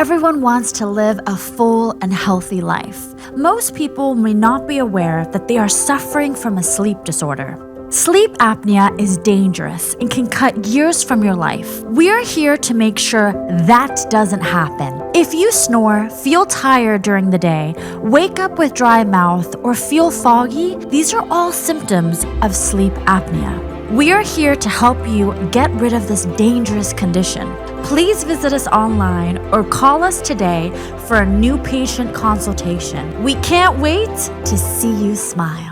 Everyone wants to live a full and healthy life. Most people may not be aware that they are suffering from a sleep disorder. Sleep apnea is dangerous and can cut years from your life. We're here to make sure that doesn't happen. If you snore, feel tired during the day, wake up with dry mouth, or feel foggy, these are all symptoms of sleep apnea. We are here to help you get rid of this dangerous condition. Please visit us online or call us today for a new patient consultation. We can't wait to see you smile.